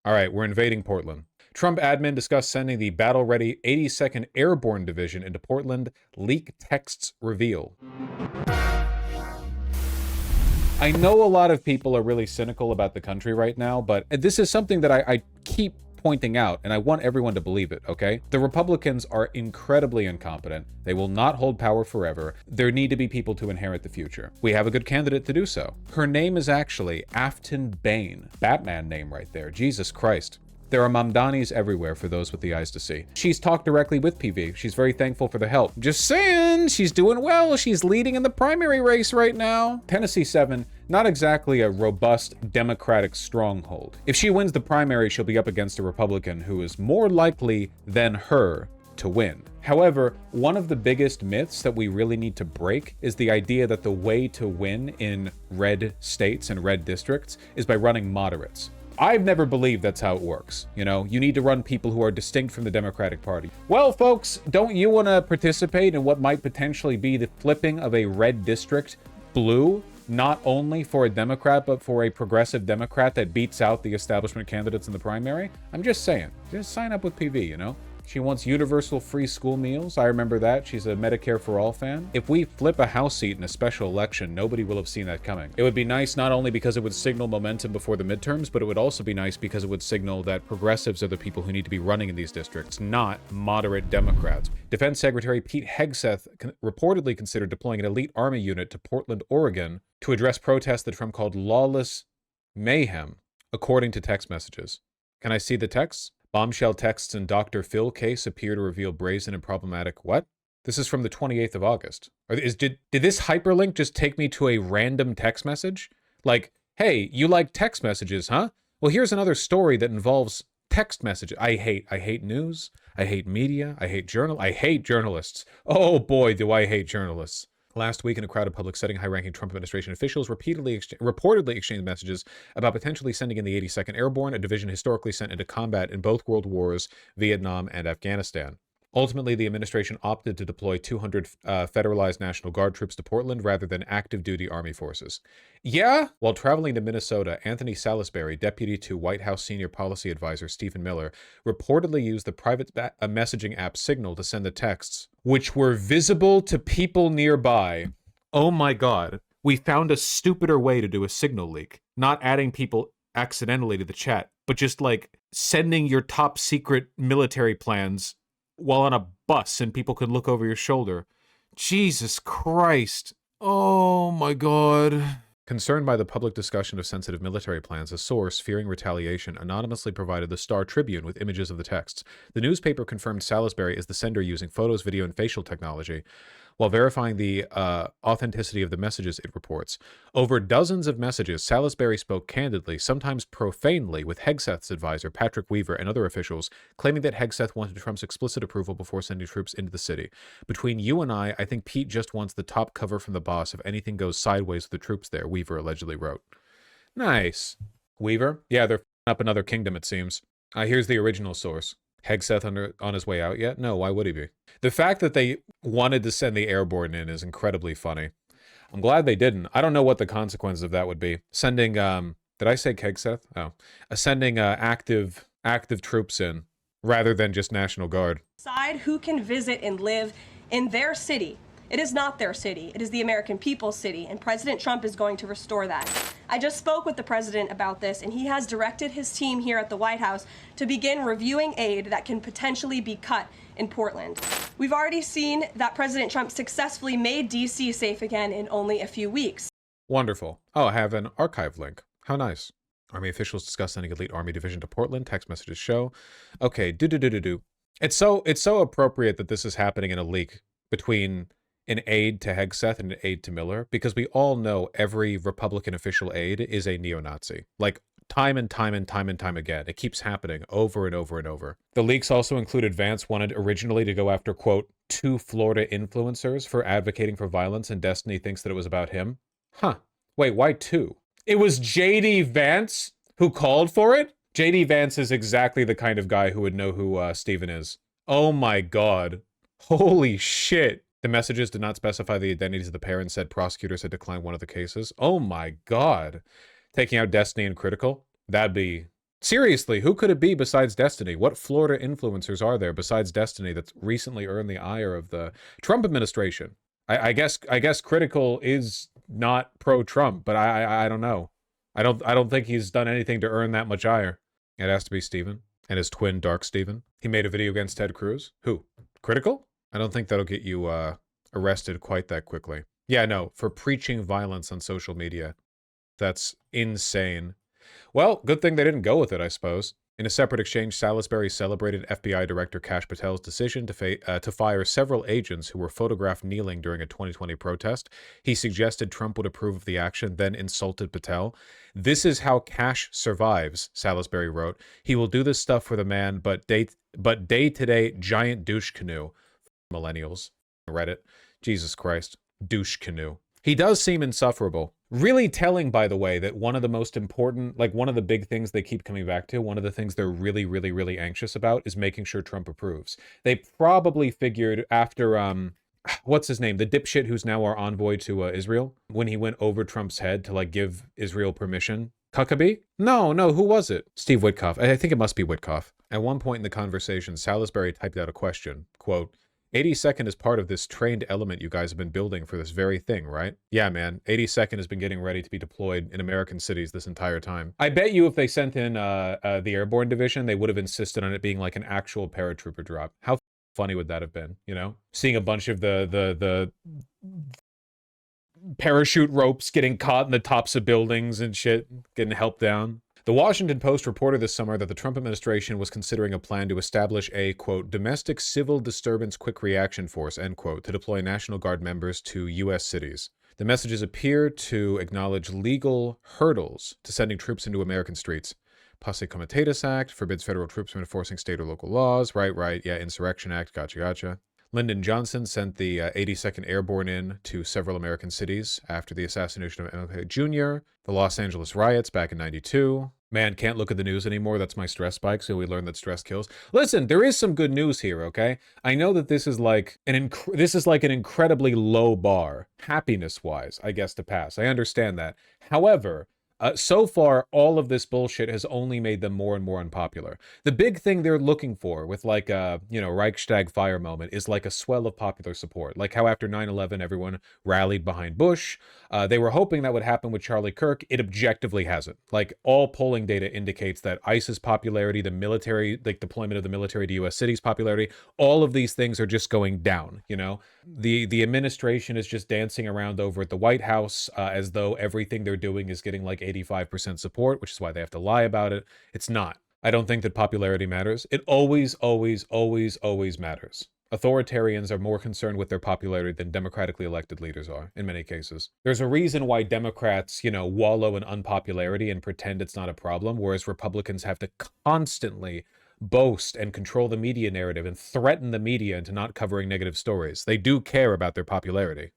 All right, we're invading Portland. Trump admin discussed sending the battle-ready 82nd Airborne Division into Portland. Leak texts reveal. I know a lot of people are really cynical about the country right now, but this is something that I keep pointing out, and I want everyone to believe it, okay? The Republicans are incredibly incompetent. They will not hold power forever. There need to be people to inherit the future. We have a good candidate to do so. Her name is actually Afton Bain. Batman name right there. Jesus Christ. There are Mamdanis everywhere for those with the eyes to see. She's talked directly with PV. She's very thankful for the help. Just saying, she's doing well. She's leading in the primary race right now. Tennessee 7, not exactly a robust Democratic stronghold. If she wins the primary, she'll be up against a Republican who is more likely than her to win. However, one of the biggest myths that we really need to break is the idea that the way to win in red states and red districts is by running moderates. I've never believed that's how it works. You know, you need to run people who are distinct from the Democratic Party. Well, folks, don't you want to participate in what might potentially be the flipping of a red district blue, not only for a Democrat, but for a progressive Democrat that beats out the establishment candidates in the primary? I'm just saying, just sign up with PV, you know? She wants universal free school meals. I remember that. She's a Medicare for All fan. If we flip a House seat in a special election, nobody will have seen that coming. It would be nice not only because it would signal momentum before the midterms, but it would also be nice because it would signal that progressives are the people who need to be running in these districts, not moderate Democrats. Defense Secretary Pete Hegseth reportedly considered deploying an elite army unit to Portland, Oregon to address protests that Trump called lawless mayhem, according to text messages. Can I see the texts? Bombshell texts in Dr. Phil case appear to reveal brazen and problematic what? This is from the 28th of August. Did this hyperlink just take me to a random text message? Like, hey, you like text messages, huh? Well, here's another story that involves text messages. I hate news. I hate media. I hate journalists. Oh boy, do I hate journalists. Last week, in a crowded public setting, high-ranking Trump administration officials reportedly exchanged messages about potentially sending in the 82nd Airborne, a division historically sent into combat in both world wars, Vietnam and Afghanistan. Ultimately, the administration opted to deploy 200 federalized National Guard troops to Portland rather than active duty Army forces. Yeah? While traveling to Minnesota, Anthony Salisbury, deputy to White House senior policy advisor Stephen Miller, reportedly used the private messaging app Signal to send the texts, which were visible to people nearby. Oh my God. We found a stupider way to do a Signal leak. Not adding people accidentally to the chat, but just like sending your top secret military plans while on a bus and people could look over your shoulder. Jesus Christ. Oh my God. Concerned by the public discussion of sensitive military plans, a source, fearing retaliation, anonymously provided the Star Tribune with images of the texts. The newspaper confirmed Salisbury is the sender using photos, video, and facial technology, while verifying the authenticity of the messages it reports. Over dozens of messages, Salisbury spoke candidly, sometimes profanely, with Hegseth's advisor, Patrick Weaver, and other officials, claiming that Hegseth wanted Trump's explicit approval before sending troops into the city. Between you and I think Pete just wants the top cover from the boss if anything goes sideways with the troops there, Weaver allegedly wrote. Nice. Weaver? Yeah, they're up another kingdom, it seems. Here's the original source. Hegseth on his way out yet? No, why would he be? The fact that they wanted to send the Airborne in is incredibly funny. I'm glad they didn't. I don't know what the consequences of that would be. Sending, did I say Hegseth? Oh. Sending active troops in rather than just National Guard. Decide who can visit and live in their city. It is not their city. It is the American people's city, and President Trump is going to restore that. I just spoke with the president about this, and he has directed his team here at the White House to begin reviewing aid that can potentially be cut in Portland. We've already seen that President Trump successfully made D.C. safe again in only a few weeks. Wonderful. Oh, I have an archive link. How nice. Army officials discuss sending elite Army division to Portland. Text messages show. Okay, It's so appropriate that this is happening in a leak between an aide to Hegseth and an aide to Miller, because we all know every Republican official aide is a neo-Nazi. Like, time and time again. It keeps happening over and over and over. The leaks also included Vance wanted originally to go after, quote, 2 Florida influencers for advocating for violence, and Destiny thinks that it was about him. Huh. Wait, why 2? It was J.D. Vance who called for it? J.D. Vance is exactly the kind of guy who would know who Stephen is. Oh my God. Holy shit. The messages did not specify the identities of the pair and said prosecutors had declined one of the cases. Oh my God. Taking out Destiny and Critical? That'd be Seriously, who could it be besides Destiny? What Florida influencers are there besides Destiny that's recently earned the ire of the Trump administration? I guess Critical is not pro-Trump, but I don't know. I don't think he's done anything to earn that much ire. It has to be Steven and his twin Dark Steven. He made a video against Ted Cruz. Who? Critical? I don't think that'll get you arrested quite that quickly. Yeah, no, for preaching violence on social media. That's insane. Well, good thing they didn't go with it, I suppose. In a separate exchange, Salisbury celebrated FBI Director Kash Patel's decision to fire several agents who were photographed kneeling during a 2020 protest. He suggested Trump would approve of the action, then insulted Patel. This is how Kash survives, Salisbury wrote. He will do this stuff for the man, but day-to-day giant douche canoe. Millennials. Reddit. Jesus Christ. Douche canoe. He does seem insufferable. Really telling, by the way, that one of the most important, like one of the big things they keep coming back to, one of the things they're really, really, really anxious about is making sure Trump approves. They probably figured after, what's his name? The dipshit who's now our envoy to Israel, when he went over Trump's head to like give Israel permission. Huckabee? No, who was it? Steve Witkoff. I think it must be Witkoff. At one point in the conversation, Salisbury typed out a question, quote, 82nd is part of this trained element you guys have been building for this very thing, right? Yeah, man. 82nd has been getting ready to be deployed in American cities this entire time. I bet you if they sent in the Airborne Division, they would have insisted on it being like an actual paratrooper drop. How funny would that have been, you know? Seeing a bunch of the parachute ropes getting caught in the tops of buildings and shit, getting helped down. The Washington Post reported this summer that the Trump administration was considering a plan to establish a, quote, domestic civil disturbance quick reaction force, end quote, to deploy National Guard members to U.S. cities. The messages appear to acknowledge legal hurdles to sending troops into American streets. Posse Comitatus Act forbids federal troops from enforcing state or local laws. Right, yeah, Insurrection Act, gotcha. Lyndon Johnson sent the 82nd Airborne in to several American cities after the assassination of MLK Jr., the Los Angeles riots back in '92. Man, can't look at the news anymore. That's my stress spike, so we learned that stress kills. Listen, there is some good news here, okay? I know that this is like an incredibly low bar, happiness-wise, I guess, to pass. I understand that. However, so far, all of this bullshit has only made them more and more unpopular. The big thing they're looking for with like a, Reichstag fire moment is like a swell of popular support. Like how after 9/11, everyone rallied behind Bush. They were hoping that would happen with Charlie Kirk. It objectively hasn't. Like all polling data indicates that ISIS popularity, the military, like deployment of the military to U.S. cities popularity, all of these things are just going down, you know? The administration is just dancing around over at the White House as though everything they're doing is getting like 85% support, which is why they have to lie about it. It's not. I don't think that popularity matters. It always matters. Authoritarians are more concerned with their popularity than democratically elected leaders are, in many cases. There's a reason why Democrats, wallow in unpopularity and pretend it's not a problem, whereas Republicans have to constantly boast and control the media narrative and threaten the media into not covering negative stories. They do care about their popularity.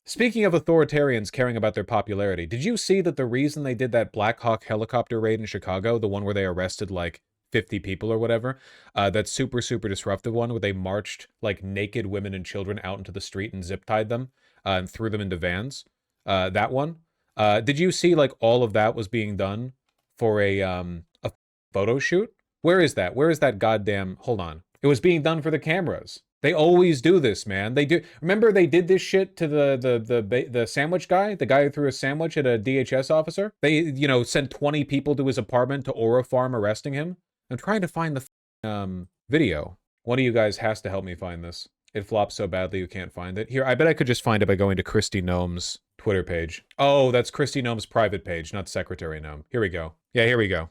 Speaking of authoritarians caring about their popularity, did you see that the reason they did that Black Hawk helicopter raid in Chicago, the one where they arrested like 50 people or whatever, that super disruptive one where they marched like naked women and children out into the street and zip-tied them and threw them into vans? That one? Did you see like all of that was being done for a photo shoot? Where is that? Where is that goddamn... Hold on. It was being done for the cameras. They always do this, man. They do. Remember they did this shit to the sandwich guy? The guy who threw a sandwich at a DHS officer? They, sent 20 people to his apartment to Aura Farm arresting him. I'm trying to find the video. One of you guys has to help me find this. It flops so badly you can't find it. Here, I bet I could just find it by going to Kristi Noem's Twitter page. Oh, that's Kristi Noem's private page, not Secretary Noem. Here we go. Yeah, here we go.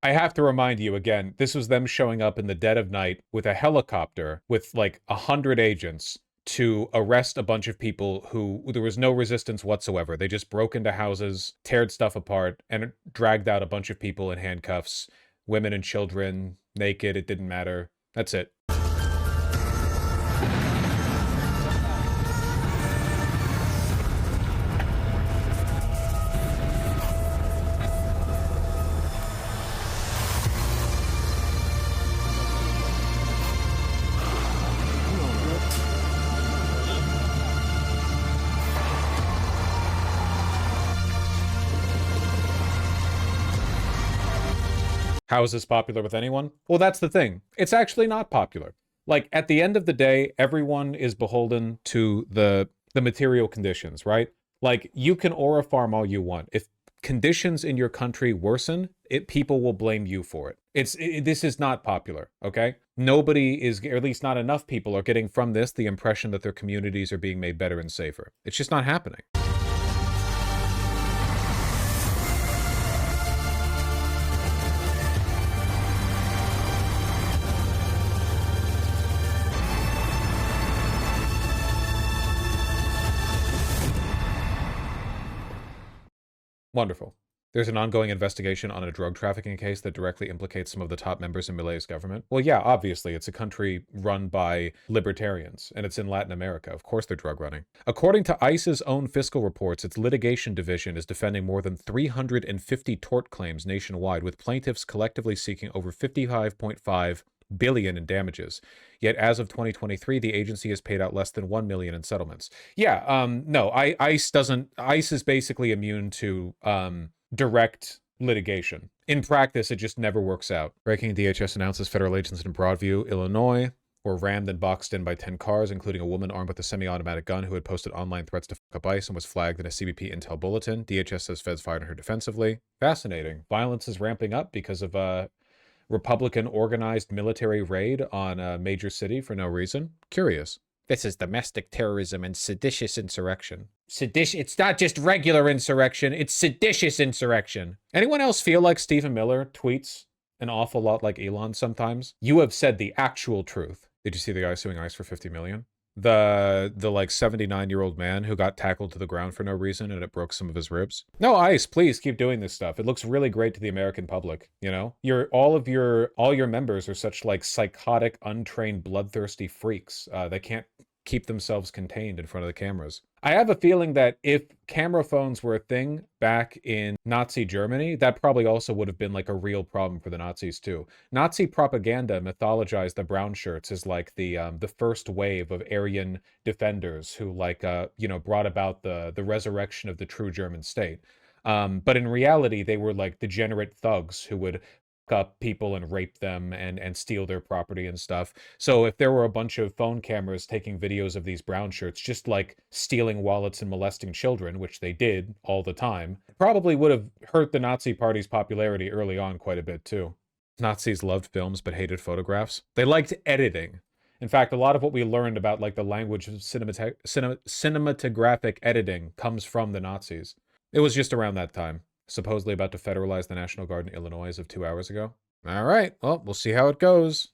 I have to remind you again, this was them showing up in the dead of night with a helicopter with like 100 agents to arrest a bunch of people who there was no resistance whatsoever. They just broke into houses, teared stuff apart, and dragged out a bunch of people in handcuffs, women and children, naked, it didn't matter. That's it. How is this popular with anyone? Well, that's the thing. It's actually not popular. Like, at the end of the day, everyone is beholden to the material conditions, right? Like, you can aura farm all you want. If conditions in your country worsen, people will blame you for it. This is not popular, okay? Nobody is, or at least not enough people are getting from this the impression that their communities are being made better and safer. It's just not happening. Wonderful. There's an ongoing investigation on a drug trafficking case that directly implicates some of the top members in Milei's government. Well, yeah, obviously, it's a country run by libertarians, and it's in Latin America. Of course they're drug running. According to ICE's own fiscal reports, its litigation division is defending more than 350 tort claims nationwide, with plaintiffs collectively seeking over 55.5 billion in damages. Yet as of 2023, the agency has paid out less than 1 million in settlements. Yeah, no, ICE is basically immune to direct litigation. In practice, it just never works out. Breaking: DHS announces federal agents in Broadview, Illinois, were rammed and boxed in by 10 cars, including a woman armed with a semi-automatic gun who had posted online threats to fuck up ICE and was flagged in a CBP intel bulletin. DHS says feds fired on her defensively. Fascinating. Violence is ramping up because of Republican organized military raid on a major city for no reason. Curious. This is domestic terrorism and seditious insurrection. It's not just regular insurrection, it's seditious insurrection. Anyone else feel like Stephen Miller tweets an awful lot like Elon sometimes? You have said the actual truth. Did you see the guy suing ICE for 50 million? The like 79-year-old man who got tackled to the ground for no reason and it broke some of his ribs. No, ICE, please keep doing this stuff. It looks really great to the American public, you know? All your members are such like psychotic, untrained, bloodthirsty freaks that can't keep themselves contained in front of the cameras. I have a feeling that if camera phones were a thing back in Nazi Germany, that probably also would have been like a real problem for the Nazis too. Nazi propaganda mythologized the brown shirts as like the first wave of Aryan defenders who like brought about the resurrection of the true German state. But in reality, they were like degenerate thugs who would up people and rape them and steal their property and stuff. So if there were a bunch of phone cameras taking videos of these brown shirts just like stealing wallets and molesting children, which they did all the time, probably would have hurt the Nazi party's popularity early on quite a bit too. Nazis loved films but hated photographs. They liked editing. In fact, a lot of what we learned about like the language of cinematographic editing comes from the Nazis. It was just around that time. Supposedly about to federalize the National Guard in Illinois as of 2 hours ago. All right, well, we'll see how it goes.